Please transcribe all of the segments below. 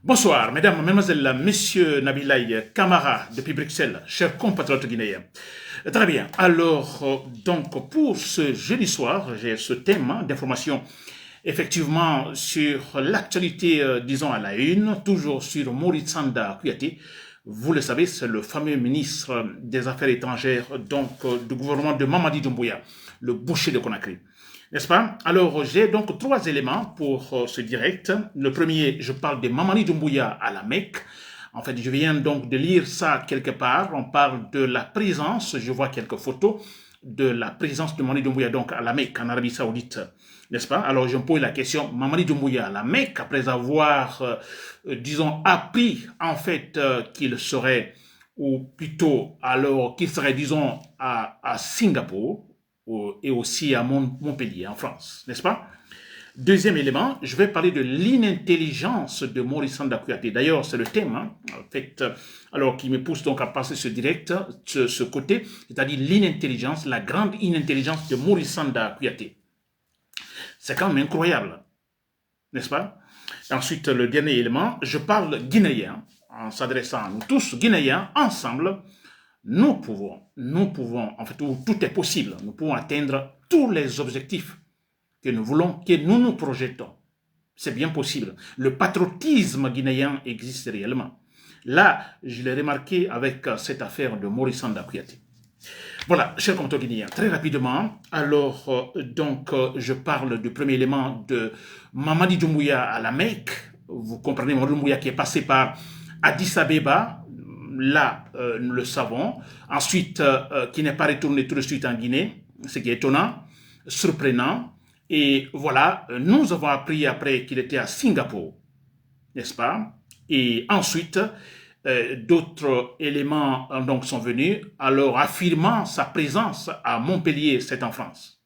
Bonsoir, mesdames, mesdemoiselles, messieurs, Nabilaï Camara, depuis Bruxelles, chers compatriotes guinéens. Très bien, alors, donc, pour ce jeudi soir, j'ai ce thème d'information, effectivement, sur l'actualité, disons, à la une, toujours sur Maurice Sanda Kouyaté. Vous le savez, c'est le fameux ministre des Affaires étrangères, donc, du gouvernement de Mamadi Doumbouya, le boucher de Conakry. N'est-ce pas? Alors, j'ai donc trois éléments pour ce direct. Le premier, je parle de Mamadi Doumbouya à la Mecque. En fait, je viens donc de lire ça quelque part. On parle de la présence, je vois quelques photos, de la présence de Mamadi Doumbouya donc à la Mecque, en Arabie Saoudite. N'est-ce pas? Alors, je me pose la question, Mamadi Doumbouya à la Mecque, après avoir, disons, appris en fait qu'il serait, ou plutôt alors qu'il serait, disons, à Singapour, et aussi à Montpellier, en France, n'est-ce pas? Deuxième élément, je vais parler de l'inintelligence de Maurice Sanda Kouyaté. D'ailleurs, c'est le thème, en fait, alors qui me pousse donc à passer ce direct, ce côté, c'est-à-dire l'inintelligence, la grande inintelligence de Maurice Sanda Kouyaté. C'est quand même incroyable, n'est-ce pas? Ensuite, le dernier élément, je parle guinéen, en s'adressant à nous tous, Guinéens, ensemble. Nous pouvons, en fait, tout est possible. Nous pouvons atteindre tous les objectifs que nous voulons, que nous nous projetons. C'est bien possible. Le patriotisme guinéen existe réellement. Là, je l'ai remarqué avec cette affaire de Maurice Sanda Kouyaté. Voilà, chers compatriotes guinéens, très rapidement, alors, je parle du premier élément de Mamadi Doumbouya à la Mecque. Vous comprenez, Mamadi Doumbouya qui est passé par Addis Abeba. Là, nous le savons. Ensuite, qui n'est pas retourné tout de suite en Guinée, ce qui est étonnant, surprenant. Et voilà, nous avons appris après qu'il était à Singapour, n'est-ce pas? Et ensuite, d'autres éléments donc sont venus, alors affirmant sa présence à Montpellier, c'est en France,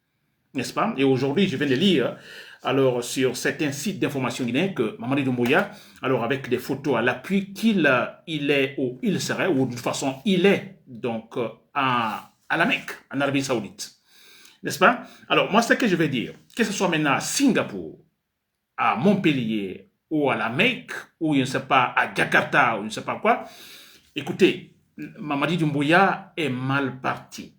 n'est-ce pas? Et aujourd'hui, je viens de lire alors sur certains sites d'information guinéens que Mamadi Doumbouya, alors avec des photos à l'appui, qu'il est ou il serait, ou de toute façon il est donc à la Mecque, en Arabie Saoudite. N'est-ce pas? Alors moi, ce que je vais dire, que ce soit maintenant à Singapour, à Montpellier, ou à la Mecque, ou je ne sais pas, à Jakarta, ou je ne sais pas quoi, écoutez, Mamadi Doumbouya est mal parti.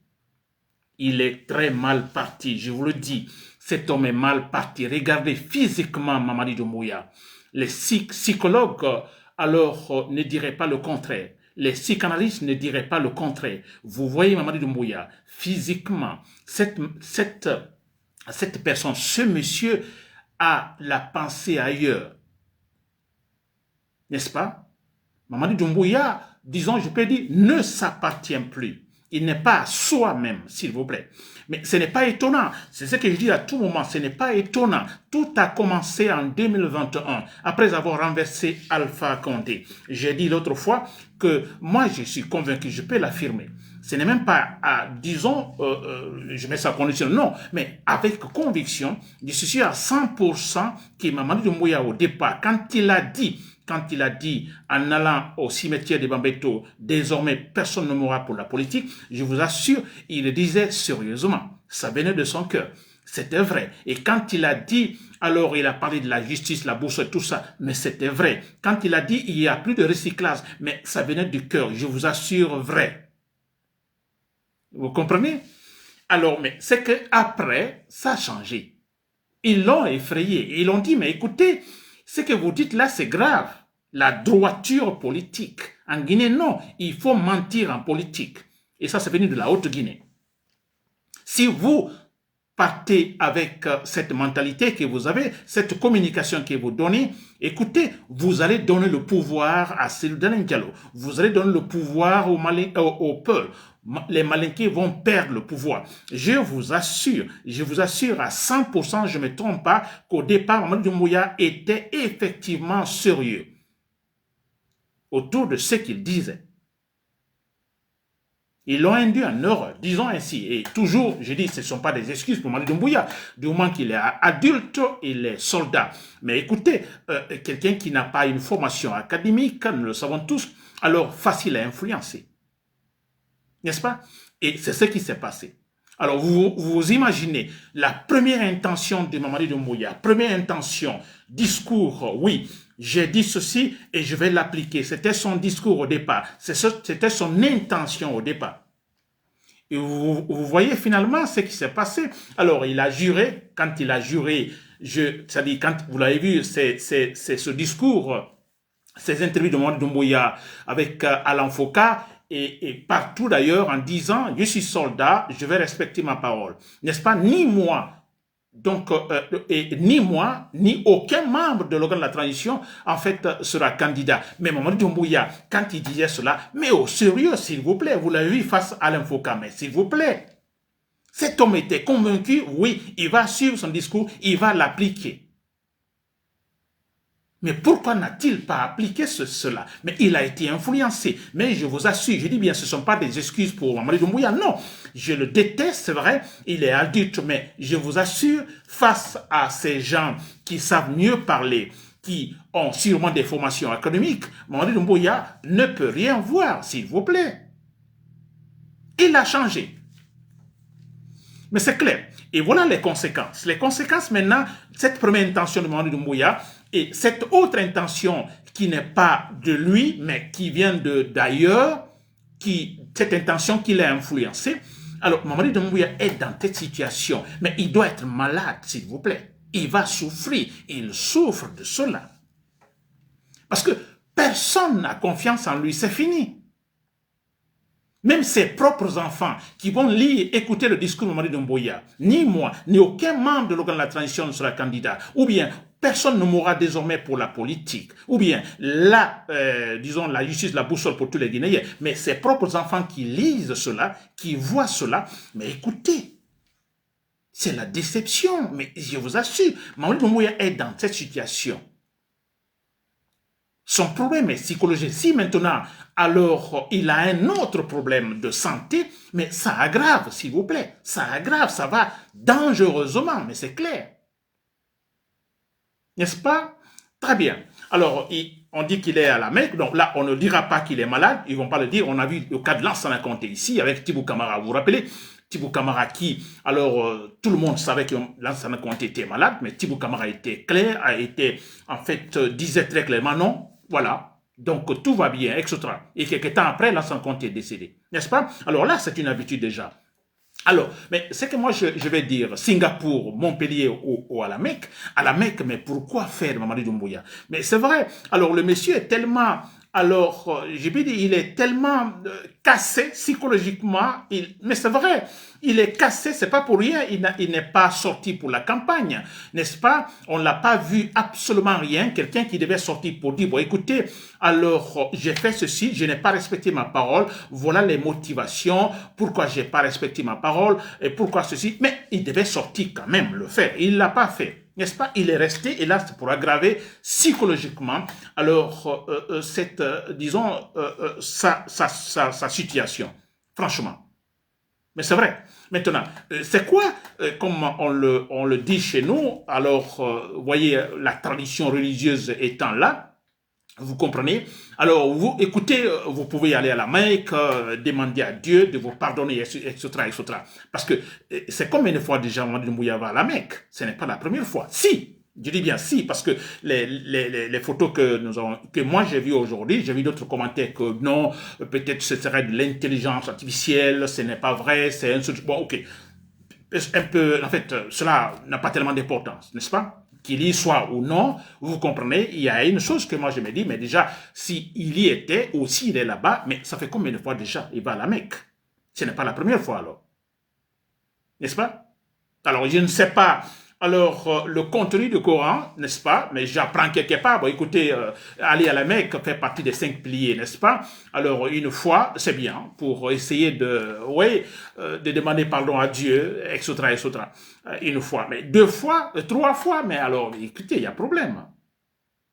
Il est très mal parti, je vous le dis. Cet homme est mal parti. Regardez physiquement Mamadi Doumbouya. Les psychologues, alors, ne diraient pas le contraire. Les psychanalystes ne diraient pas le contraire. Vous voyez Mamadi Doumbouya, physiquement, cette personne, ce monsieur a la pensée ailleurs. N'est-ce pas? Mamadi Doumbouya, disons, je peux dire, ne s'appartient plus. Il n'est pas soi-même, s'il vous plaît. Mais ce n'est pas étonnant. C'est ce que je dis à tout moment. Ce n'est pas étonnant. Tout a commencé en 2021, après avoir renversé Alpha Condé. J'ai dit l'autre fois que moi, je suis convaincu, je peux l'affirmer. Ce n'est même pas, disons, je mets ça en condition, non, mais avec conviction, je suis sûr à 100% que Mamadi Doumbouya, au départ, quand il a dit en allant au cimetière de Bambeto, désormais personne ne mourra pour la politique, je vous assure, il le disait sérieusement. Ça venait de son cœur. C'était vrai. Et quand il a dit, alors il a parlé de la justice, la bourse et tout ça, mais c'était vrai. Quand il a dit, il n'y a plus de recyclage, mais ça venait du cœur, je vous assure, vrai. Vous comprenez? Alors, mais c'est qu'après, ça a changé. Ils l'ont effrayé. Ils l'ont dit, mais écoutez, ce que vous dites là, c'est grave. La droiture politique. En Guinée, non. Il faut mentir en politique. Et ça, c'est venu de la Haute-Guinée. Si vous partez avec cette mentalité que vous avez, cette communication que vous donnez, écoutez, vous allez donner le pouvoir à Cellou-Dalein Diallo. Vous allez donner le pouvoir au peuple. Les Malinqués vont perdre le pouvoir. Je vous assure à 100%, je ne me trompe pas, qu'au départ, Mamadi Doumbouya était effectivement sérieux autour de ce qu'il disait. Ils l'ont induit en erreur, disons ainsi. Et toujours, je dis, ce ne sont pas des excuses pour Mamadi Doumbouya. Du moment qu'il est adulte, il est soldat. Mais écoutez, quelqu'un qui n'a pas une formation académique, nous le savons tous, alors facile à influencer. N'est-ce pas? Et c'est ce qui s'est passé. Alors, vous imaginez la première intention de Mamadi Doumbouya, première intention, discours, oui, j'ai dit ceci et je vais l'appliquer. C'était son discours au départ. C'était son intention au départ. Et vous voyez finalement ce qui s'est passé. Alors, il a juré. Quand il a juré, c'est-à-dire quand vous l'avez vu, c'est ce discours, ces interviews de Mamadi Doumbouya avec Alain Foucault et partout d'ailleurs en disant « Je suis soldat, je vais respecter ma parole ». N'est-ce pas? Ni moi, donc, ni moi, ni aucun membre de l'organe de la transition, en fait, sera candidat. Mais Mamadi Doumbouya, quand il disait cela, mais au sérieux, s'il vous plaît, vous l'avez vu face à Alain Foucault, mais s'il vous plaît, cet homme était convaincu, oui, il va suivre son discours, il va l'appliquer. Mais pourquoi n'a-t-il pas appliqué cela? Mais il a été influencé. Mais je vous assure, je dis bien, ce ne sont pas des excuses pour Mamadi Doumbouya, non. Je le déteste, c'est vrai, il est adulte, mais je vous assure, face à ces gens qui savent mieux parler, qui ont sûrement des formations académiques, Mamadi Doumbouya ne peut rien voir, s'il vous plaît. Il a changé. Mais c'est clair. Et voilà les conséquences. Les conséquences maintenant, cette première intention de Mamadi Doumbouya et cette autre intention qui n'est pas de lui, mais qui vient d'ailleurs, cette intention qui l'a influencé. Alors, Mamadi Doumbouya est dans cette situation, mais il doit être malade, s'il vous plaît. Il va souffrir, il souffre de cela. Parce que personne n'a confiance en lui, c'est fini. Même ses propres enfants qui vont lire, écouter le discours de Mamadi Doumbouya, ni moi, ni aucun membre de l'organe de la transition ne sera candidat. Ou bien, personne ne mourra désormais pour la politique. Ou bien, disons, la justice, la boussole pour tous les Guinéens. Mais ses propres enfants qui lisent cela, qui voient cela, mais écoutez, c'est la déception. Mais je vous assure, Mamadi Doumbouya est dans cette situation. Son problème est psychologique. Si maintenant, alors, il a un autre problème de santé, mais ça aggrave, s'il vous plaît. Ça aggrave, ça va dangereusement, mais c'est clair. N'est-ce pas? Très bien. Alors, on dit qu'il est à la Mecque, donc là, on ne dira pas qu'il est malade, ils ne vont pas le dire. On a vu le cas de Lansana Conté ici, avec Tibou Camara. Vous vous rappelez? Tibou Camara qui, alors, tout le monde savait que Lansana Conté était malade, mais Tibou Camara était clair, en fait, disait très clairement non. Voilà, donc tout va bien, etc. Et quelques temps après, Lansana Conté est décédé, n'est-ce pas? Alors là, c'est une habitude déjà. Alors, mais c'est que moi, je vais dire Singapour, Montpellier ou à la Mecque, mais pourquoi faire Mamadi Doumbouya? Mais c'est vrai, alors le monsieur est tellement, alors, j'ai pu dire, il est tellement cassé psychologiquement, mais c'est vrai, il est cassé, c'est pas pour rien, il n'est pas sorti pour la campagne, n'est-ce pas? On l'a pas vu absolument rien, quelqu'un qui devait sortir pour dire, bon écoutez, alors j'ai fait ceci, je n'ai pas respecté ma parole, voilà les motivations, pourquoi j'ai pas respecté ma parole, et pourquoi ceci, mais il devait sortir quand même le faire, il l'a pas fait. N'est-ce pas? Il est resté, et là, c'est pour aggraver psychologiquement, alors, disons, sa situation, franchement. Mais c'est vrai. Maintenant, c'est quoi, comme on le dit chez nous, alors, vous voyez, la tradition religieuse étant là, vous comprenez? Alors, vous écoutez, vous pouvez aller à la Mecque, demander à Dieu de vous pardonner, etc., etc. Parce que c'est combien de fois déjà Mamadi Doumbouya va à la Mecque? Ce n'est pas la première fois. Si, je dis bien si, parce que les photos que moi j'ai vues aujourd'hui, j'ai vu d'autres commentaires que non, peut-être ce serait de l'intelligence artificielle, ce n'est pas vrai, c'est un seul... Bon, ok. Un peu, en fait, cela n'a pas tellement d'importance, n'est-ce pas? Qu'il y soit ou non, vous comprenez, il y a une chose que moi je me dis, mais déjà, s'il y était ou s'il est là-bas, mais ça fait combien de fois déjà il va à la Mecque? Ce n'est pas la première fois alors. N'est-ce pas? Alors, je ne sais pas, alors, le contenu du Coran, n'est-ce pas? Mais j'apprends quelque part, bon, écoutez, aller à la Mecque fait partie des 5 piliers, n'est-ce pas? Alors, une fois, c'est bien, pour essayer de demander pardon à Dieu, etc., etc. Une fois, mais 2 fois, 3 fois, mais alors, écoutez, il y a problème.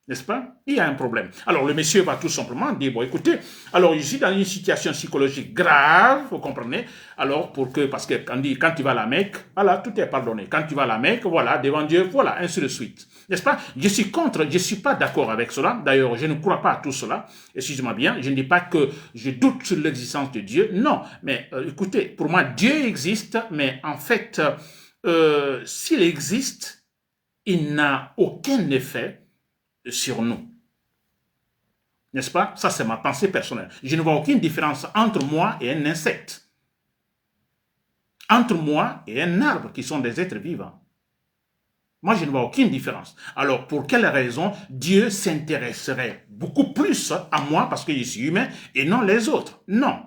N'est-ce pas? Il y a un problème. Alors, le monsieur va tout simplement dire, bon, écoutez, alors, je suis dans une situation psychologique grave, vous comprenez? Alors, parce que quand tu vas à la Mecque, voilà, tout est pardonné. Quand tu vas à la Mecque, voilà, devant Dieu, voilà, ainsi de suite. N'est-ce pas? Je suis contre, je ne suis pas d'accord avec cela. D'ailleurs, je ne crois pas à tout cela. Excusez-moi bien, je ne dis pas que je doute sur l'existence de Dieu. Non, mais écoutez, pour moi, Dieu existe, mais en fait, s'il existe, il n'a aucun effet sur nous. N'est-ce pas? Ça, c'est ma pensée personnelle. Je ne vois aucune différence entre moi et un insecte. Entre moi et un arbre qui sont des êtres vivants. Moi, je ne vois aucune différence. Alors, pour quelle raison Dieu s'intéresserait beaucoup plus à moi parce que je suis humain et non les autres? Non.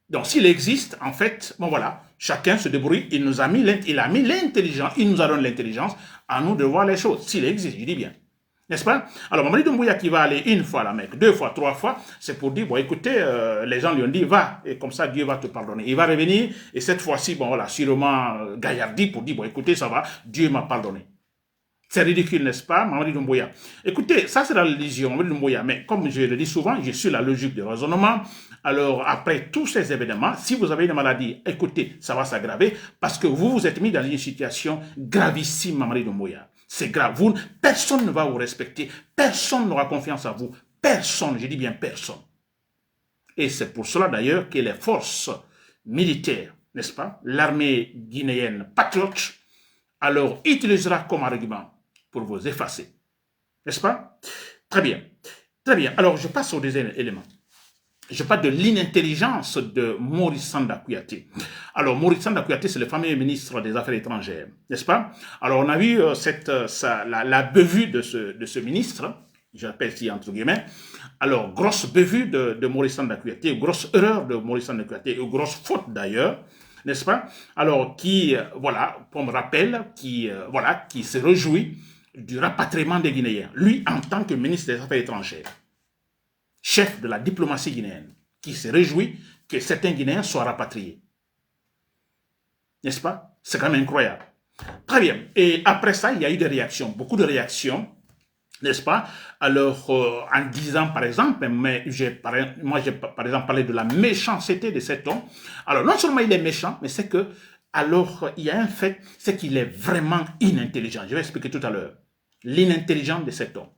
Donc, s'il existe, en fait, bon voilà, chacun se débrouille, il a mis l'intelligence, il nous a donné l'intelligence, à nous de voir les choses, s'il existe, je dis bien. N'est-ce pas? Alors, Mamadi Doumbouya qui va aller une fois à la Mecque, 2 fois, 3 fois, c'est pour dire, bon, écoutez, les gens lui ont dit, va, et comme ça, Dieu va te pardonner. Il va revenir, et cette fois-ci, bon, voilà, sûrement gaillardi pour dire, bon, écoutez, ça va, Dieu m'a pardonné. C'est ridicule, n'est-ce pas, Mamadi Doumbouya? Écoutez, ça c'est la religion, Mamadi Doumbouya, mais comme je le dis souvent, je suis la logique de raisonnement. Alors, après tous ces événements, si vous avez une maladie, écoutez, ça va s'aggraver parce que vous vous êtes mis dans une situation gravissime, Mamadi Doumbouya. C'est grave. Personne ne va vous respecter. Personne n'aura confiance en vous. Personne, je dis bien personne. Et c'est pour cela d'ailleurs que les forces militaires, n'est-ce pas, l'armée guinéenne patriote, alors utilisera comme argument pour vous effacer. N'est-ce pas? Très bien. Très bien. Alors, je passe au deuxième élément. Je parle de l'inintelligence de Maurice Sanda Kouyaté. Alors, Maurice Sanda Kouyaté, c'est le fameux ministre des Affaires étrangères, n'est-ce pas? Alors, on a vu la bevue de ce ministre, j'appelle ici entre guillemets. Alors, grosse bevue de Maurice Sanda Kouyaté, grosse erreur de Maurice Sanda Kouyaté, ou grosse faute d'ailleurs, n'est-ce pas? Alors, voilà, comme rappel, qui se réjouit du rapatriement des Guinéens. Lui, en tant que ministre des Affaires étrangères, chef de la diplomatie guinéenne, qui se réjouit que certains Guinéens soient rapatriés. N'est-ce pas? C'est quand même incroyable. Très bien. Et après ça, il y a eu des réactions, beaucoup de réactions, n'est-ce pas? Alors, en disant, par exemple, moi j'ai par exemple parlé de la méchanceté de cet homme. Alors, non seulement il est méchant, mais c'est que, alors, il y a un fait, c'est qu'il est vraiment inintelligent. Je vais expliquer tout à l'heure. L'inintelligence de cet homme.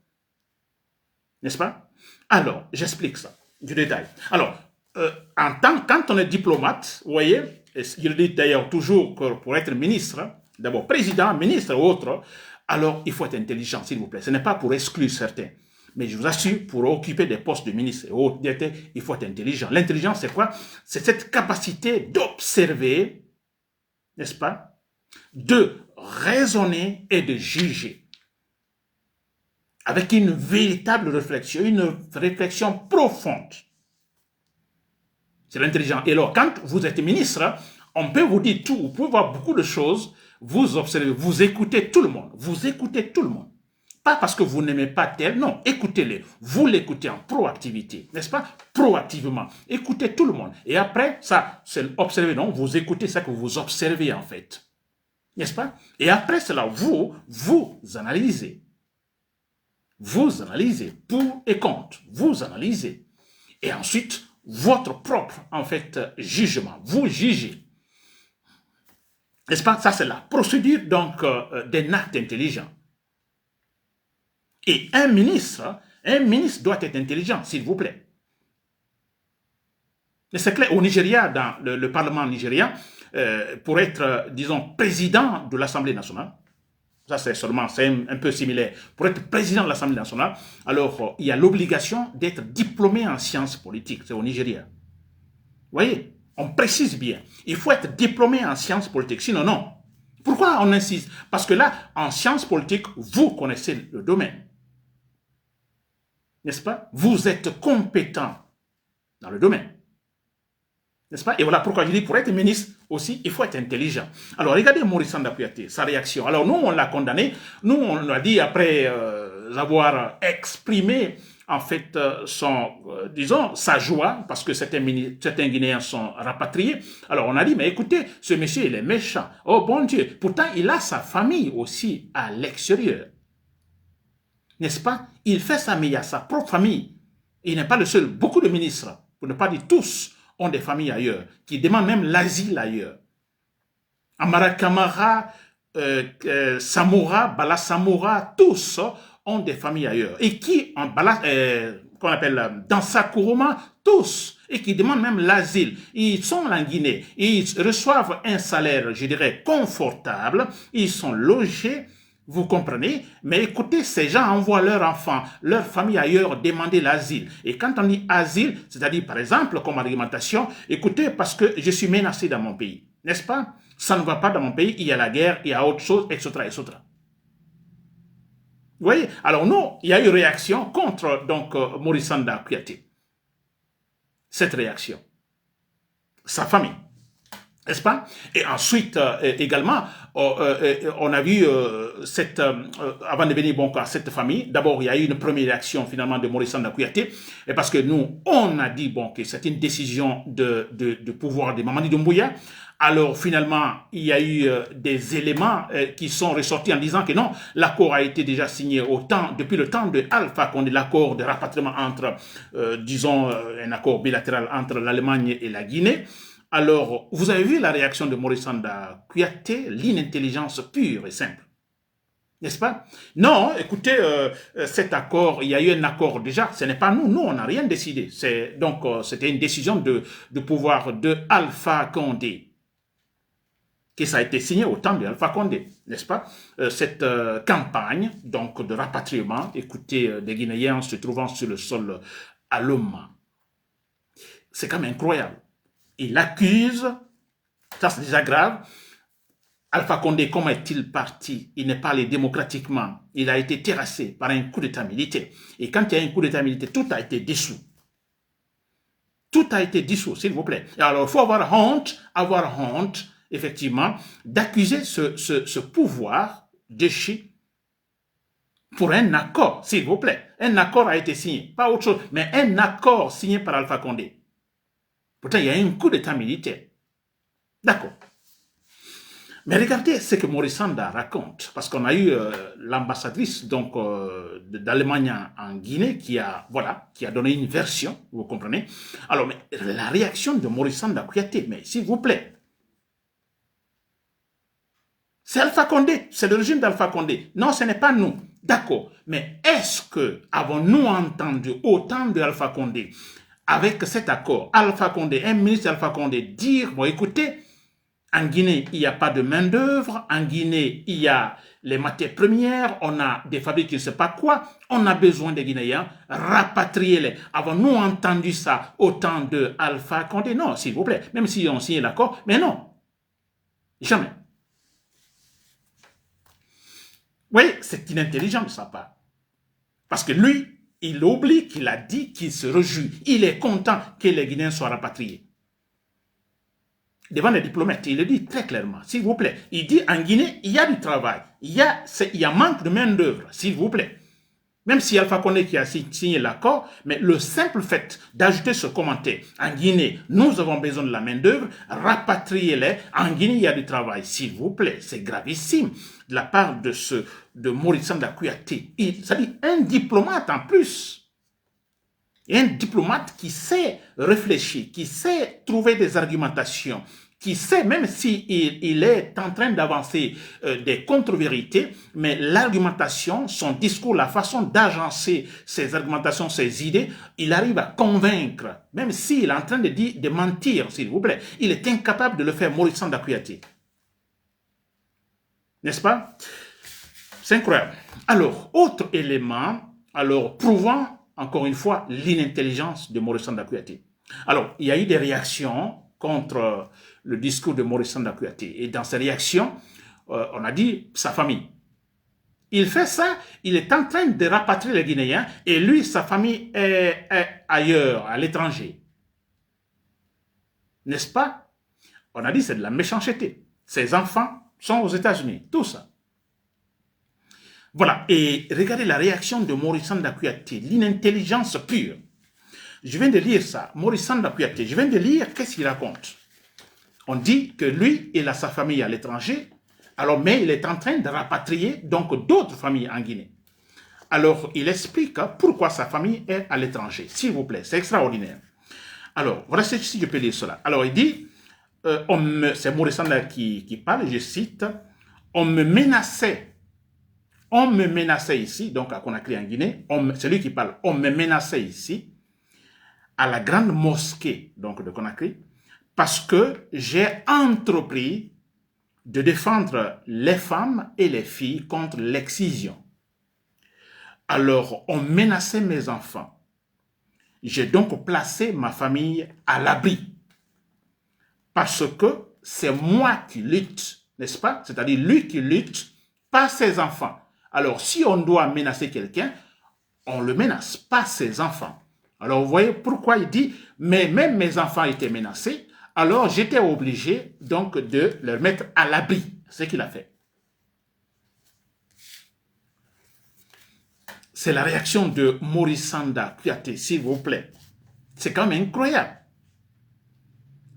N'est-ce pas? Alors, j'explique ça, du détail. Alors, quand on est diplomate, vous voyez, je le dis d'ailleurs toujours que pour être ministre, d'abord président, ministre ou autre, alors il faut être intelligent, s'il vous plaît. Ce n'est pas pour exclure certains. Mais je vous assure, pour occuper des postes de ministre et autres, il faut être intelligent. L'intelligence, c'est quoi? C'est cette capacité d'observer, n'est-ce pas? De raisonner et de juger. Avec une véritable réflexion, une réflexion profonde. C'est l'intelligence. Et alors, quand vous êtes ministre, on peut vous dire tout, vous pouvez voir beaucoup de choses, vous observez, vous écoutez tout le monde. Vous écoutez tout le monde. Pas parce que vous n'aimez pas tel, non, écoutez-les. Vous l'écoutez en proactivité, n'est-ce pas? Proactivement. Écoutez tout le monde. Et après, ça, c'est observer, non? Vous écoutez ça que vous observez en fait. N'est-ce pas? Et après cela, vous analysez. Vous analysez pour et contre. Vous analysez. Et ensuite, votre propre, en fait, jugement. Vous jugez. N'est-ce pas? Ça, c'est la procédure, donc, d'un acte intelligent. Et un ministre doit être intelligent, s'il vous plaît. Mais c'est clair, au Nigeria, dans le Parlement nigérien, pour être, disons, président de l'Assemblée nationale, ça c'est un peu similaire, pour être président de l'Assemblée nationale, alors il y a l'obligation d'être diplômé en sciences politiques, c'est au Nigeria. Vous voyez, on précise bien, il faut être diplômé en sciences politiques, sinon non. Pourquoi on insiste? Parce que là, en sciences politiques, vous connaissez le domaine. N'est-ce pas? Vous êtes compétent dans le domaine. N'est-ce pas? Et voilà pourquoi je dis, pour être ministre aussi, il faut être intelligent. Alors, regardez Maurice Sanda Kouyaté, sa réaction. Alors, nous, on l'a condamné. Nous, on l'a dit après avoir exprimé, en fait, disons, sa joie, parce que certains Guinéens sont rapatriés. Alors, on a dit, mais écoutez, ce monsieur, il est méchant. Oh, bon Dieu. Pourtant, il a sa famille aussi à l'extérieur. N'est-ce pas? Il fait ça, mais il y a sa propre famille. Il n'est pas le seul. Beaucoup de ministres, pour ne pas dire tous, ont des familles ailleurs, qui demandent même l'asile ailleurs. Amara Kamara, Samora, Bala Samora, tous ont des familles ailleurs. Et qui, qu'on appelle Dansa Kourouma, tous, et qui demandent même l'asile. Ils sont en Guinée, ils reçoivent un salaire, je dirais, confortable, ils sont logés, Vous comprenez? Mais écoutez, ces gens envoient leurs enfants, leur famille ailleurs demander l'asile. Et quand on dit asile, c'est-à-dire par exemple comme argumentation, écoutez, parce que je suis menacé dans mon pays, n'est-ce pas? Ça ne va pas dans mon pays, il y a la guerre, il y a autre chose, etc., etc. Vous voyez? Alors nous, il y a eu réaction contre donc Maurice Sanda Kouyaté. Cette réaction. Sa famille. N'est-ce pas? Et ensuite, également, on a vu, avant de venir à cette famille, d'abord, il y a eu une première réaction, finalement, de Maurice Sanda Kouyaté, et parce que nous, on a dit, bon, que c'est une décision de pouvoir de Mamadi Doumbouya. Alors, finalement, il y a eu des éléments qui sont ressortis en disant que non, l'accord a été déjà signé depuis le temps de Alpha Condé, l'accord de rapatriement entre, disons, un accord bilatéral entre l'Allemagne et la Guinée. Alors, vous avez vu la réaction de Maurice Sanda Kouyaté, l'inintelligence pure et simple. N'est-ce pas? Non, écoutez, cet accord, il y a eu un accord déjà, ce n'est pas nous, on n'a rien décidé. Donc, c'était une décision de pouvoir de Alpha Condé, que ça a été signé au temps de Alpha Condé, n'est-ce pas? Cette campagne, donc, de rapatriement, écoutez, des Guinéens se trouvant sur le sol à Loma. C'est quand même incroyable. Il accuse, ça c'est déjà grave, Alpha Condé, comment est-il parti? Il n'est pas allé démocratiquement. Il a été terrassé par un coup d'état militaire. Et quand il y a un coup d'état militaire, tout a été dissous. Tout a été dissous, s'il vous plaît. Et alors, il faut avoir honte, effectivement, d'accuser ce pouvoir déchu pour un accord, s'il vous plaît. Un accord a été signé, pas autre chose, mais un accord signé par Alpha Condé. Pourtant, il y a un coup d'état militaire. D'accord. Mais regardez ce que Maurice Sanda raconte, parce qu'on a eu l'ambassadrice donc d'Allemagne en Guinée qui a donné une version, vous comprenez. Alors, mais la réaction de Maurice Sanda Kouyaté, mais s'il vous plaît, c'est Alpha Condé, c'est le régime d'Alpha Condé. Non, ce n'est pas nous. D'accord. Mais est-ce que avons-nous entendu autant de Alpha Condé avec cet accord, Alpha Condé, un ministre d'Alpha Condé, dire, bon écoutez, en Guinée, il n'y a pas de main-d'œuvre, en Guinée, il y a les matières premières, on a des fabriques, je ne sais pas quoi, on a besoin des Guinéens, rapatriez-les. Avons-nous entendu ça au temps de Alpha Condé? Non, s'il vous plaît, même si on signe l'accord, mais non, jamais. Oui, c'est inintelligent de sa part. Parce que lui, il oublie qu'il a dit qu'il se réjouit. Il est content que les Guinéens soient rapatriés. Devant les diplomates, il le dit très clairement, s'il vous plaît. Il dit, en Guinée, il y a du travail. Il y a manque de main-d'œuvre, s'il vous plaît. Même si Alpha Condé qui a signé l'accord, mais le simple fait d'ajouter ce commentaire, en Guinée, nous avons besoin de la main-d'œuvre, rapatriez-les, en Guinée, il y a du travail, s'il vous plaît, c'est gravissime de la part de Maurice Sanda Kouyaté. C'est-à-dire un diplomate en plus. Un diplomate qui sait réfléchir, qui sait trouver des argumentations, qui sait, même s'il est en train d'avancer des contre-vérités, mais l'argumentation, son discours, la façon d'agencer ses argumentations, ses idées, il arrive à convaincre, même s'il est en train de mentir, s'il vous plaît. Il est incapable de le faire, Maurice Sanda Kouyaté. N'est-ce pas? C'est incroyable. Alors, autre élément, prouvant, encore une fois, l'inintelligence de Maurice Sanda Kouyaté. Alors, il y a eu des réactions contre le discours de Maurice Sanda Kouyaté. Et dans ces réactions, on a dit sa famille. Il fait ça, il est en train de rapatrier les Guinéens et lui, sa famille est ailleurs, à l'étranger. N'est-ce pas? On a dit c'est de la méchanceté. Ses enfants sont aux États-Unis, tout ça. Voilà, et regardez la réaction de Maurice Sanda Kouyaté, l'inintelligence pure. Je viens de lire ça, Maurice Sanda Kouyaté, je viens de lire, qu'est-ce qu'il raconte? On dit que lui, il a sa famille à l'étranger, mais il est en train de rapatrier donc d'autres familles en Guinée. Alors, il explique pourquoi sa famille est à l'étranger. S'il vous plaît, c'est extraordinaire. Alors, voilà si je peux lire cela. Alors, il dit, c'est Maurice Sanda qui parle, je cite, on me menaçait ici, donc à Conakry en Guinée, c'est lui qui parle, on me menaçait ici, à la grande mosquée donc de Conakry, parce que j'ai entrepris de défendre les femmes et les filles contre l'excision. Alors, on menaçait mes enfants. J'ai donc placé ma famille à l'abri. Parce que c'est moi qui lutte, n'est-ce pas? C'est-à-dire lui qui lutte, pas ses enfants. Alors, si on doit menacer quelqu'un, on le menace, pas ses enfants. Alors, vous voyez pourquoi il dit, mais même mes enfants étaient menacés, alors j'étais obligé donc de leur mettre à l'abri. C'est ce qu'il a fait. C'est la réaction de Maurice Sanda Kouyaté, s'il vous plaît. C'est quand même incroyable.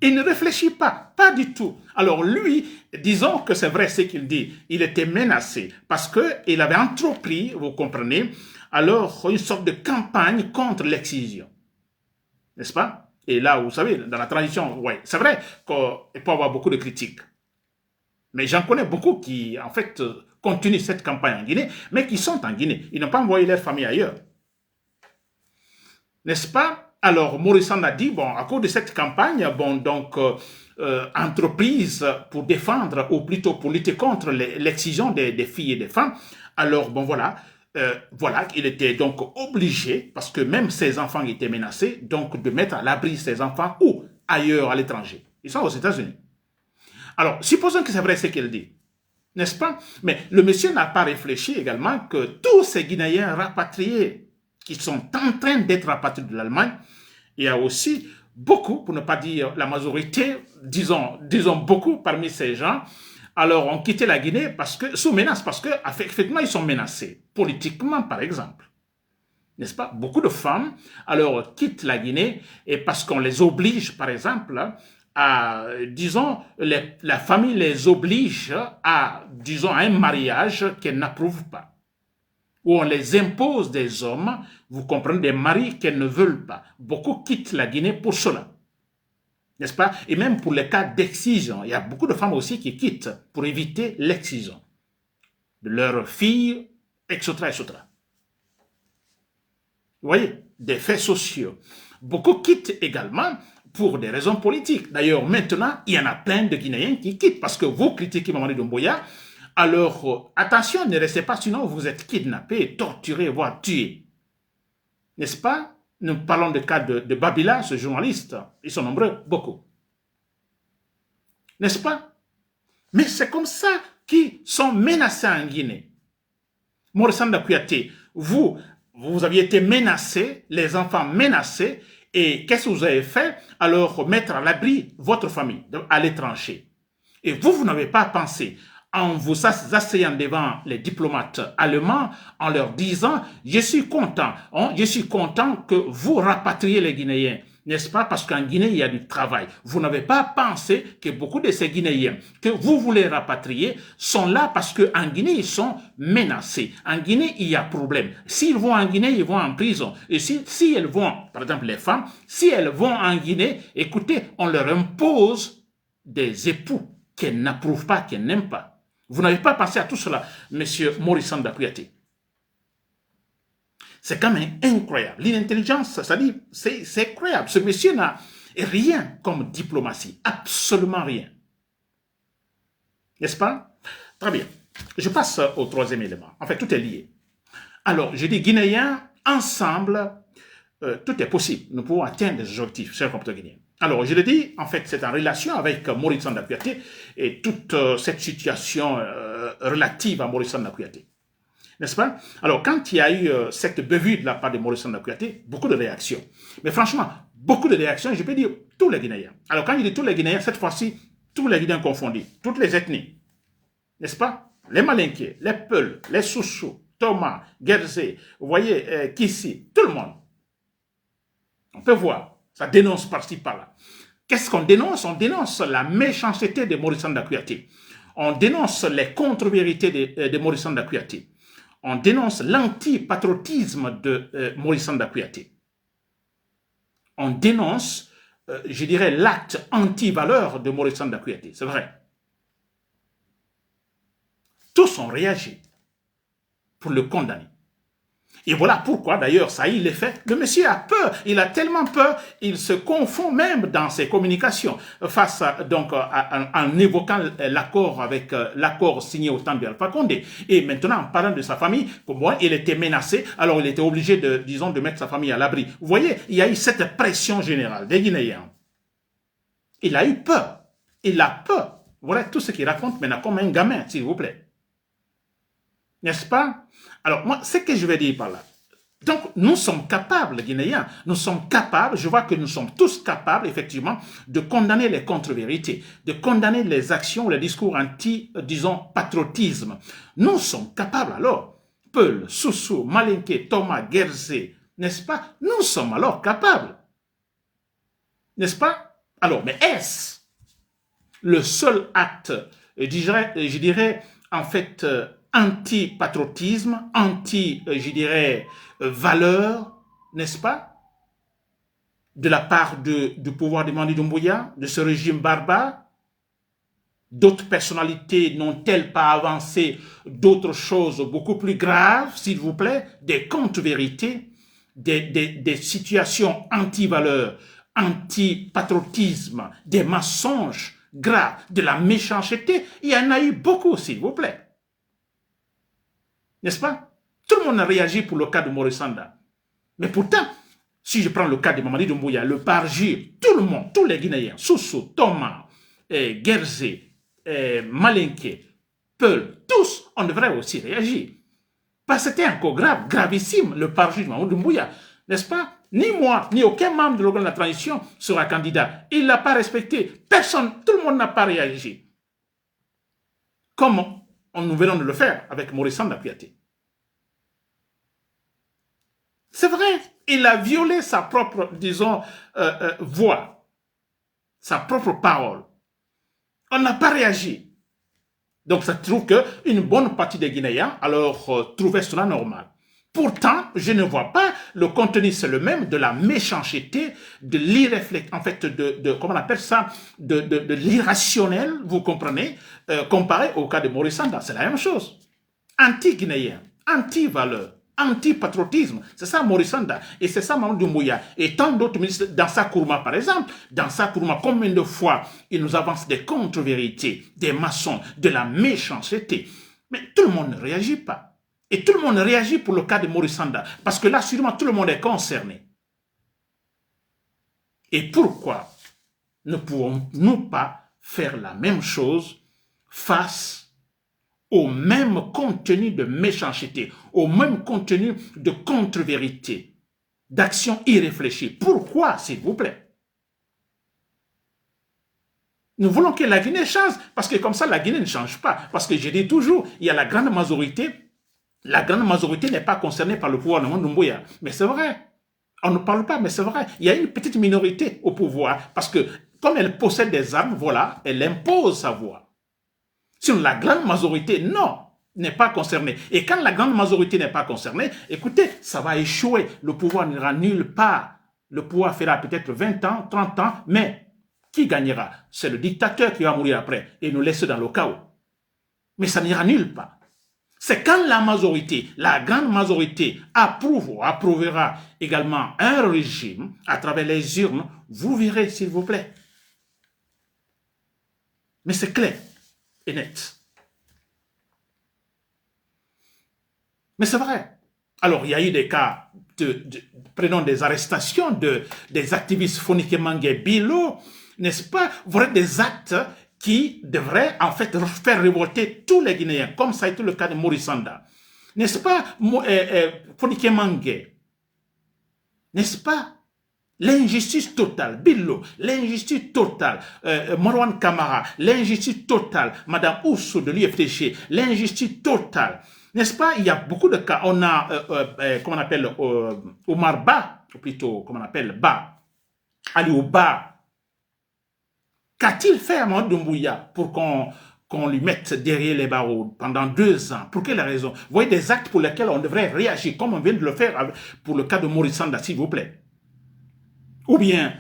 Il ne réfléchit pas, pas du tout. Alors lui, disons que c'est vrai ce qu'il dit, il était menacé parce qu'il avait entrepris, vous comprenez, alors une sorte de campagne contre l'excision. N'est-ce pas? Et là, vous savez, dans la tradition, ouais, c'est vrai qu'il peut y avoir beaucoup de critiques. Mais j'en connais beaucoup qui, en fait, continuent cette campagne en Guinée, mais qui sont en Guinée. Ils n'ont pas envoyé leur famille ailleurs. N'est-ce pas? Alors, Maurice a dit, bon, à cause de cette campagne, bon, donc, entreprise pour défendre, ou plutôt pour lutter contre l'excision des filles et des femmes, alors, bon, voilà, voilà, il était donc obligé, parce que même ses enfants étaient menacés, donc de mettre à l'abri ses enfants ou ailleurs à l'étranger. Ils sont aux États-Unis. Alors, supposons que c'est vrai ce qu'il dit, n'est-ce pas? Mais le monsieur n'a pas réfléchi également que tous ces Guinéens rapatriés qui sont en train d'être rapatriés de l'Allemagne, il y a aussi beaucoup, pour ne pas dire la majorité, disons beaucoup parmi ces gens, alors ont quitté la Guinée parce que, sous menace, parce qu'effectivement ils sont menacés, politiquement par exemple. N'est-ce pas? Beaucoup de femmes, alors, quittent la Guinée et parce qu'on les oblige, par exemple, à, disons, la famille les oblige à, disons, à un mariage qu'elles n'approuvent pas. Où on les impose des hommes, vous comprenez, des maris qu'elles ne veulent pas. Beaucoup quittent la Guinée pour cela. N'est-ce pas? Et même pour les cas d'excision, il y a beaucoup de femmes aussi qui quittent pour éviter l'excision de leurs filles, etc., etc. Vous voyez, des faits sociaux. Beaucoup quittent également pour des raisons politiques. D'ailleurs, maintenant, il y en a plein de Guinéens qui quittent parce que vous critiquez Mamadi Doumbouya. Alors, attention, ne restez pas, sinon vous êtes kidnappés, torturés, voire tués. N'est-ce pas? Nous parlons du cas de Babila, ce journaliste. Ils sont nombreux, beaucoup. N'est-ce pas? Mais c'est comme ça qu'ils sont menacés en Guinée. Maurice Sanda Kouyaté, vous aviez été menacés, les enfants menacés, et qu'est-ce que vous avez fait? Alors, mettre à l'abri votre famille à l'étranger. Et vous n'avez pas pensé en vous asseyant devant les diplomates allemands, en leur disant, je suis content que vous rapatriez les Guinéens, n'est-ce pas? Parce qu'en Guinée, il y a du travail. Vous n'avez pas pensé que beaucoup de ces Guinéens que vous voulez rapatrier sont là parce qu'en Guinée, ils sont menacés. En Guinée, il y a problème. S'ils vont en Guinée, ils vont en prison. Et si elles vont, par exemple les femmes, si elles vont en Guinée, écoutez, on leur impose des époux qu'elles n'approuvent pas, qu'elles n'aiment pas. Vous n'avez pas pensé à tout cela, monsieur Maurice Sanda Kouyaté. C'est quand même incroyable. L'intelligence, ça dit, c'est incroyable. Ce monsieur n'a rien comme diplomatie, absolument rien. N'est-ce pas? Très bien. Je passe au troisième élément. En fait, tout est lié. Alors, je dis Guinéens, ensemble, tout est possible. Nous pouvons atteindre des objectifs, chers compatriotes guinéens. Alors, je le dis, en fait, c'est en relation avec Maurice Sanda Kouyaté et toute cette situation relative à Maurice Sanda Kouyaté. N'est-ce pas? Alors, quand il y a eu cette bevue de la part de Maurice Sanda Kouyaté, beaucoup de réactions. Mais franchement, beaucoup de réactions, je peux dire tous les Guinéens. Alors, quand il dit tous les Guinéens, cette fois-ci, tous les Guinéens confondus, toutes les ethnies. N'est-ce pas? Les Malinké, les Peuls, les Soussous, Thomas, Guerzé, vous voyez, Kissi, tout le monde. On peut voir. Ça dénonce par-ci, par-là. Qu'est-ce qu'on dénonce? On dénonce la méchanceté de Maurice Sanda Kouyaté. On dénonce les contre-vérités de Maurice Sanda Kouyaté. On dénonce l'anti-patriotisme de Maurice Sanda Kouyaté. On dénonce, je dirais, l'acte anti-valeur de Maurice Sanda Kouyaté. C'est vrai. Tous ont réagi pour le condamner. Et voilà pourquoi, d'ailleurs, ça y est fait. Le monsieur a peur. Il a tellement peur, il se confond même dans ses communications face en évoquant l'accord avec l'accord signé au temps de Alpha Condé. Et maintenant, en parlant de sa famille, pour moi, il était menacé. Alors, il était obligé de mettre sa famille à l'abri. Vous voyez, il y a eu cette pression générale des Guinéens. Il a eu peur. Il a peur. Voilà tout ce qu'il raconte maintenant comme un gamin, s'il vous plaît. N'est-ce pas? Alors, moi, ce que je vais dire par là. Donc, nous sommes capables, les Guinéens, nous sommes capables, je vois que nous sommes tous capables, effectivement, de condamner les contre-vérités, de condamner les actions, les discours patriotisme. Nous sommes capables, alors, Peul, Soussou, Malinké, Thomas, Guerzé, n'est-ce pas? Nous sommes alors capables. N'est-ce pas? Alors, mais est-ce le seul acte, je dirais en fait, anti-patriotisme, valeur, n'est-ce pas, de la part du pouvoir de Mamadi Doumbouya, de ce régime barbare? D'autres personnalités n'ont-elles pas avancé d'autres choses beaucoup plus graves, s'il vous plaît, des contre-vérités, des situations anti-valeurs, anti-patriotisme, des mensonges graves, de la méchanceté? Il y en a eu beaucoup, s'il vous plaît. N'est-ce pas? Tout le monde a réagi pour le cas de Maurice Sanda. Mais pourtant, si je prends le cas de Mamadi Doumbouya, le Parjir, tout le monde, tous les Guinéens, Soussou, Thomas, Guerzé, Malinké, Peul, tous, on devrait aussi réagir. Parce que c'était encore grave, gravissime, le Parjir de Mamadi Doumbouya. N'est-ce pas? Ni moi, ni aucun membre de l'organe de la transition sera candidat. Il ne l'a pas respecté. Personne, tout le monde n'a pas réagi. Comment nous venons de le faire avec Maurice Sanda Kouyaté. C'est vrai, il a violé sa propre, disons, voix, sa propre parole. On n'a pas réagi. Donc, ça trouve qu'une bonne partie des Guinéens, alors, trouvaient cela normal. Pourtant, je ne vois pas le contenu, c'est le même, de la méchanceté, de l'irréflexion, en fait, comment on appelle ça, de l'irrationnel, vous comprenez, comparé au cas de Maurice Sanda. C'est la même chose. Anti-guinéen, anti-valeur, anti-patriotisme. C'est ça Maurice Sanda. Et c'est ça Mamadi Doumbouya. Et tant d'autres ministres, dans sa Kourma par exemple, dans sa Kourma, combien de fois il nous avance des contre-vérités, des maçons, de la méchanceté. Mais tout le monde ne réagit pas. Et tout le monde réagit pour le cas de Maurice Sanda. Parce que là, sûrement, tout le monde est concerné. Et pourquoi ne pouvons-nous pas faire la même chose face au même contenu de méchanceté, au même contenu de contre-vérité, d'action irréfléchie? Pourquoi, s'il vous plaît? Nous voulons que la Guinée change, parce que comme ça, la Guinée ne change pas. Parce que je dis toujours, il y a la grande majorité n'est pas concernée par le pouvoir de Mamadi Doumbouya. Mais c'est vrai. On ne parle pas, mais c'est vrai. Il y a une petite minorité au pouvoir, parce que comme elle possède des armes, voilà, elle impose sa voix. Sinon, la grande majorité, non, n'est pas concernée. Et quand la grande majorité n'est pas concernée, écoutez, ça va échouer. Le pouvoir n'ira nulle part. Le pouvoir fera peut-être 20 ans, 30 ans, mais qui gagnera? C'est le dictateur qui va mourir après et nous laisser dans le chaos. Mais ça n'ira nulle part. C'est quand la majorité, la grande majorité, approuve ou approuvera également un régime à travers les urnes, vous verrez, s'il vous plaît. Mais c'est clair et net. Mais c'est vrai. Alors, il y a eu des cas, prenons des arrestations des activistes Fonike Mangue Bilo, n'est-ce pas? Voilà des actes qui devraient en fait faire révolter tous les Guinéens, comme ça a été le cas de Maurice Sanda. N'est-ce pas, Fonike Mangue? N'est-ce pas? L'injustice totale, Billo, l'injustice totale, Marwan Kamara, l'injustice totale, Madame Oussou de l'UFTG, l'injustice totale. N'est-ce pas? Il y a beaucoup de cas. On a, comment on appelle, Omar Ba, ou plutôt, comment on appelle, Ba, Aliou Ba. Qu'a-t-il fait à Mamadi Doumbouya pour qu'on lui mette derrière les barreaux pendant 2 ans? Pour quelle raison? Vous voyez des actes pour lesquels on devrait réagir, comme on vient de le faire pour le cas de Maurice Sanda, s'il vous plaît. Ou bien,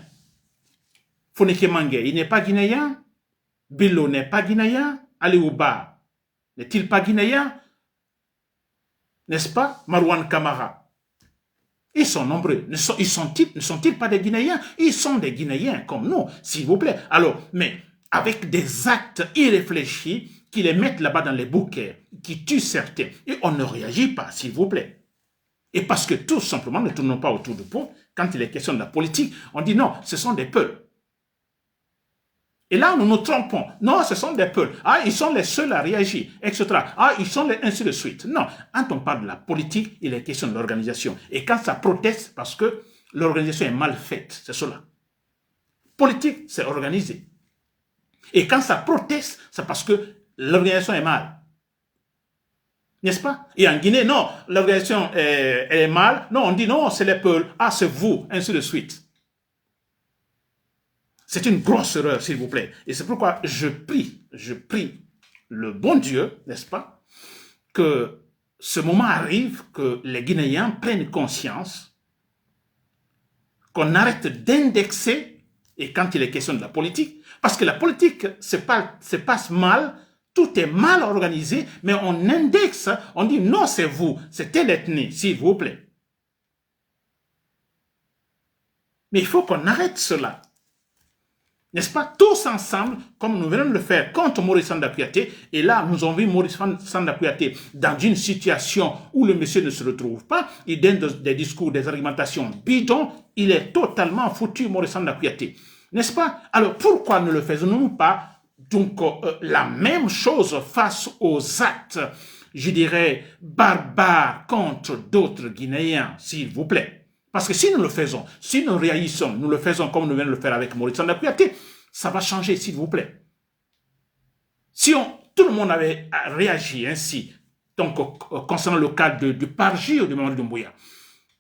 Fonike Mangue, il n'est pas guinéen? Billo n'est pas guinéen? Aliou Ba n'est-il pas guinéen? N'est-ce pas? Marwan Kamara Ils sont nombreux. Ne sont-ils pas des Guinéens? Ils sont des Guinéens comme nous, s'il vous plaît. Alors, mais avec des actes irréfléchis qui les mettent là-bas dans les bouquets, qui tuent certains, et on ne réagit pas, s'il vous plaît. Et parce que tout simplement, ne tournons pas autour du pot, quand il est question de la politique, on dit non, ce sont des peuples. Et là, nous nous trompons. Non, ce sont des peuples. Ah, ils sont les seuls à réagir, etc. Ah, ils sont les ainsi de suite. Non, quand on parle de la politique, il est question de l'organisation. Et quand ça proteste, parce que l'organisation est mal faite, c'est cela. Politique, c'est organisé. Et quand ça proteste, c'est parce que l'organisation est mal. N'est-ce pas? Et en Guinée, non, l'organisation elle est mal. Non, on dit non, c'est les peuples. Ah, c'est vous, ainsi de suite. C'est une grosse erreur, s'il vous plaît. Et c'est pourquoi je prie le bon Dieu, n'est-ce pas, que ce moment arrive, que les Guinéens prennent conscience, qu'on arrête d'indexer, et quand il est question de la politique, parce que la politique se passe mal, tout est mal organisé, mais on indexe, on dit non, c'est vous, c'est telle ethnie, s'il vous plaît. Mais il faut qu'on arrête cela. N'est-ce pas, tous ensemble, comme nous venons de le faire contre Maurice Sanda Kouyaté, et là, nous avons vu Maurice Sanda Kouyaté dans une situation où le monsieur ne se retrouve pas, il donne des discours, des argumentations bidons, il est totalement foutu, Maurice Sanda Kouyaté. N'est-ce pas? Alors, pourquoi ne le faisons-nous pas, donc, la même chose face aux actes, je dirais, barbares contre d'autres Guinéens, s'il vous plaît? Parce que si nous le faisons, si nous réagissons, nous le faisons comme nous venons de le faire avec Maurice Sanda Kouyaté, ça va changer, s'il vous plaît. Si tout le monde avait réagi ainsi, donc concernant le cas du Parji ou du Mamadou Doumbouya,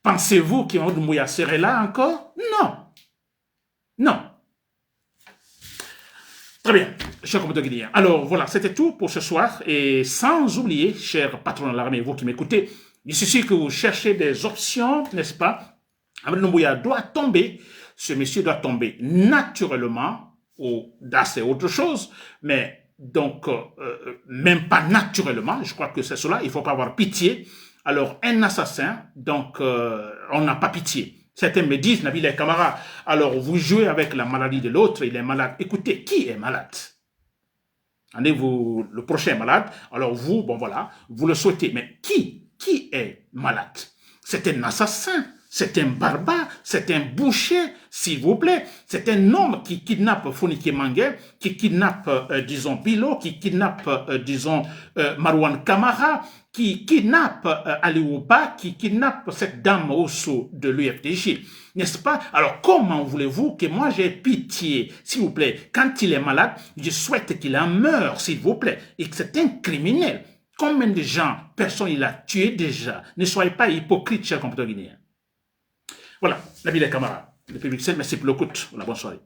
pensez-vous que Mamadou Doumbouya serait là encore? Non. Non. Très bien, chers compatriotes guinéens. Alors voilà, c'était tout pour ce soir. Et sans oublier, chers patrons de l'armée, vous qui m'écoutez, il suffit que vous cherchez des options, n'est-ce pas? Amadou Doumbouya doit tomber, ce monsieur doit tomber naturellement, ou là c'est autre chose, mais donc même pas naturellement, je crois que c'est cela, il ne faut pas avoir pitié. Alors un assassin, donc on n'a pas pitié. Certains me disent, Nabil et Camara, alors vous jouez avec la maladie de l'autre, il est malade. Écoutez, qui est malade? Allez-vous, le prochain malade, alors vous, bon voilà, vous le souhaitez, mais qui est malade? C'est un assassin. C'est un barbare, c'est un boucher, s'il vous plaît. C'est un homme qui kidnappe Fonike Mangué, qui kidnappe, disons, Bilo, qui kidnappe, disons, Marwan Kamara, qui kidnappe Aliouba, qui kidnappe cette dame Oussou de l'UFDJ. N'est-ce pas? Alors, comment voulez-vous que moi j'ai pitié, s'il vous plaît? Quand il est malade, je souhaite qu'il en meure, s'il vous plaît. Et que c'est un criminel. Combien de gens, personne il a tué déjà? Ne soyez pas hypocrite, chers compatriotes guinéens. Voilà, Nabil et Camara, depuis Bruxelles, merci pour l'écoute. Bonne soirée.